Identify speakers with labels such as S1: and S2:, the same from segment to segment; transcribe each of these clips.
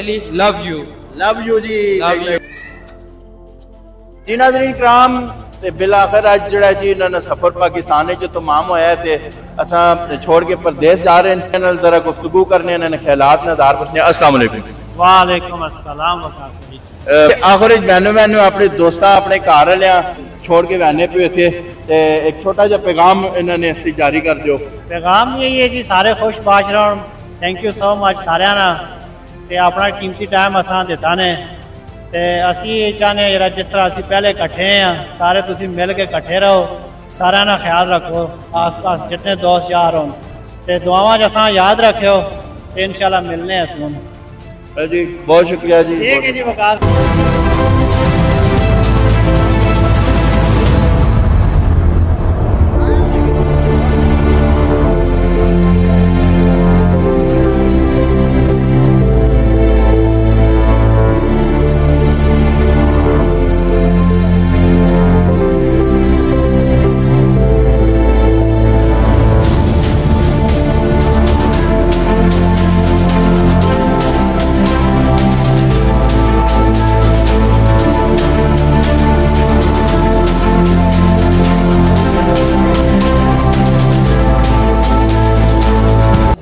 S1: really love you.
S2: Love you ji.
S1: Love you.
S2: जी नाज़रीन कराम, ते बिलाखिर अज जड़ा जी इन्होंने सफर पाकिस्तान जो तमाम होया थे असा छोड़ के परदेस जा रहे हैं, जरा गुफ्तगू करने इन्होंने ख्यालात नज़ार पूछने। अस्सलाम वालेकुम।
S3: वालेकुम अस्सलाम।
S2: आखिर मैनू मैनू अपने दोस्ता अपने घर वाले छोड़ के वहने पे थे, एक छोटा जा पैगाम इन्होंने इसकी जारी कर दो।
S3: पैगाम यही है जी, सारे खुश बाश रहो। थैंक यू सो मच सारिया ना ते अपना कीमती टाइम असा दिता ने ते असी चाहने जरा जिस तरह असी पहले कट्ठे हैं सारे तुसी मिल के कट्ठे रहो, सारा ना ख्याल रखो, आस पास जितने दोस्त यार हो ते दुआवां जसा याद रखो ते इंशाल्लाह मिलने हैं सुन
S2: जी। बहुत शुक्रिया जी।
S3: ठीक है जी वकास।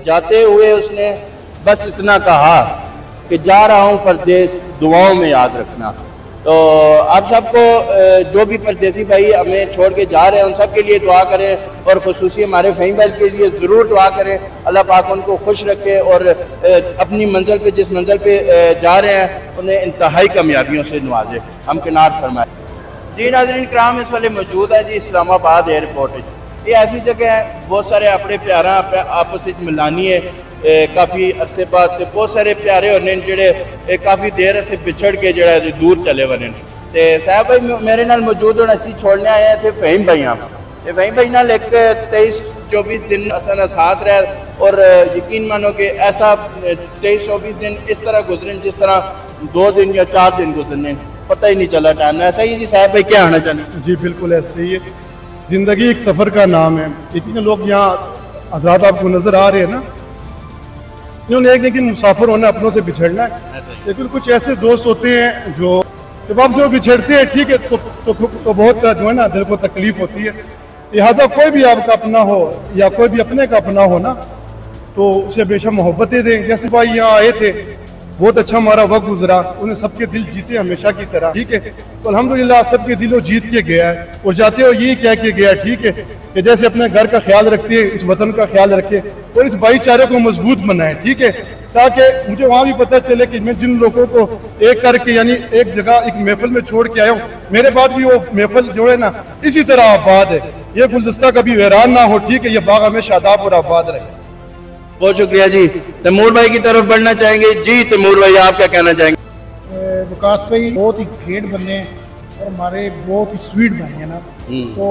S2: जाते हुए उसने बस इतना कहा कि जा रहा हूँ परदेस, दुआओं में याद रखना। तो आप सबको जो भी परदेसी भाई हमें छोड़ के जा रहे हैं उन सब के लिए दुआ करें और खुसूसी हमारे फ़हीम भाई के लिए ज़रूर दुआ करें। अल्लाह पाक उनको खुश रखे और अपनी मंजिल पे जिस मंजिल पे जा रहे हैं उन्हें इंतहाई कामयाबियों से नवाजे, हम किनार फरमाए। जी नाज़रीन कराम, इस वाले मौजूद है जी इस्लामाबाद एयरपोर्ट। ये ऐसी जगह है बहुत सारे अपने प्यारा आपस में मिलानी है, काफ़ी अरसे बाद बहुत सारे प्यारे होने जोड़े काफ़ी देर से पिछड़ के जरा दूर चले बने। तो साहब भाई मेरे नाल मौजूद होना असी छोड़ने आए थे फ़हीम भाई। आप फ़हीम भाई नाल एक 23-24 दिन असा साथ रहे और यकीन मानो कि ऐसा 23-24 दिन इस तरह गुजरे जिस तरह 2 दिन या 4 दिन गुजरने पता ही नहीं चला टाइम। ऐसा ही जी साहब भाई, क्या आना चाहिए?
S4: जी बिल्कुल ऐसे ही है, ज़िंदगी एक सफ़र का नाम है। इतने लोग यहाँ हजरात आपको नज़र आ रहे हैं ना, इन्होंने एक लेकिन मुसाफिर होना अपनों से बिछड़ना है। लेकिन कुछ ऐसे दोस्त होते हैं जो जब आपसे वो बिछड़ते हैं ठीक है तो बहुत जो है ना दिल को तकलीफ होती है। लिहाजा कोई भी आपका अपना हो या कोई भी अपने का अपना हो ना तो उसे हमेशा मोहब्बतें दें। जैसे भाई यहाँ आए थे, बहुत अच्छा हमारा वक्त गुजरा, उन्हें सबके दिल जीते हमेशा की तरह, ठीक है। तो अल्हम्दुलिल्लाह सबके दिलों जीत के गया है और जाते हो यही कह के गया, ठीक है, कि जैसे अपने घर का ख्याल रखते हैं इस वतन का ख्याल रखें और इस भाईचारे को मजबूत बनाएं, ठीक है, ताकि मुझे वहाँ भी पता चले कि मैं जिन लोगों को एक करके यानी एक जगह एक महफिल में छोड़ के आया हूँ, मेरे बाद भी वो महफिल जो है ना इसी तरह आबाद है, ये गुलदस्ता कभी वीरान ना हो, ठीक है, ये बाग हमें शादाब और आबाद रहे।
S2: बहुत शुक्रिया जी। तैमूर भाई की तरफ बढ़ना चाहेंगे। जी तैमूर भाई, आप क्या कहना चाहेंगे?
S5: विकास भाई बहुत ही ग्रेट बने और हमारे बहुत ही स्वीट भाई हैं ना, तो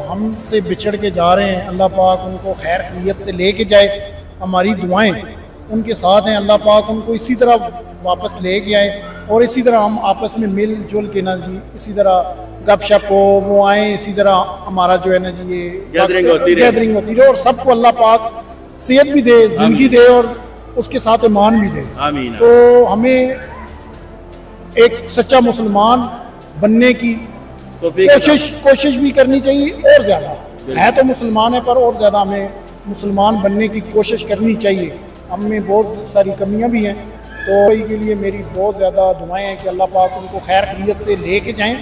S5: हमसे बिछड़ के जा रहे हैं। अल्लाह पाक उनको खैर खैरियत से लेके जाए, हमारी दुआएं उनके साथ हैं। अल्लाह पाक उनको इसी तरह वापस लेके आए और इसी तरह हम आपस में मिल जुल के ना जी इसी तरह गपशप हो वो आए, इसी तरह हमारा जो है ना जी ये गैदरिंग होती रहे और सबको अल्लाह पाक सेहत भी दे, जिंदगी दे और उसके साथ ईमान भी दे। आमीन। तो हमें एक सच्चा मुसलमान बनने की कोशिश भी करनी चाहिए और ज़्यादा है तो मुसलमान है पर और ज़्यादा हमें मुसलमान बनने की कोशिश करनी चाहिए। हम में बहुत सारी कमियां भी हैं, तो के लिए मेरी बहुत ज़्यादा दुआएं हैं कि अल्लाह पाक उनको खैर खैरियत से लेके जाएं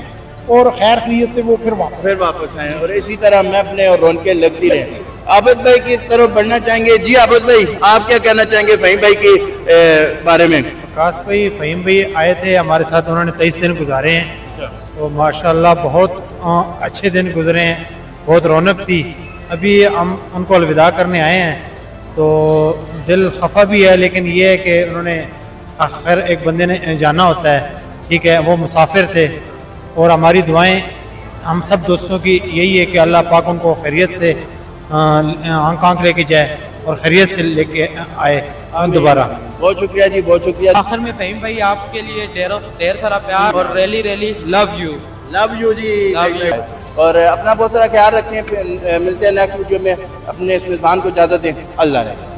S5: और खैर खैरियत से वो फिर वापस आएँ और
S2: इसी तरह महफिलें और रौनकें लगती रहें। आबिद भाई की तरफ बढ़ना चाहेंगे। जी आबिद भाई, आप क्या कहना चाहेंगे फ़हीम भाई के बारे में?
S6: विकास भाई, फ़हीम भाई आए थे हमारे साथ, उन्होंने 23 दिन गुजारे हैं, तो माशाल्लाह बहुत अच्छे दिन गुजरे हैं, बहुत रौनक थी। अभी हम उनको अलविदा करने आए हैं तो दिल खफा भी है, लेकिन ये है कि उन्होंने आखिर एक बंदे ने जाना होता है, ठीक है, वो मुसाफिर थे और हमारी दुआएं हम सब दोस्तों की यही है कि अल्लाह पाक उनको खैरियत से आंख लेके जाए और खैरियत से लेके आए दोबारा।
S2: बहुत शुक्रिया जी, बहुत शुक्रिया।
S1: आखिर में फ़हीम भाई आपके लिए ढेर सारा प्यार और रियली लव यू
S2: जी। और अपना बहुत सारा ख्याल रखें। मिलते हैं नेक्स्ट वीडियो में। अपने इस मेज़बान को इजाज़त दें। अल्लाह ने।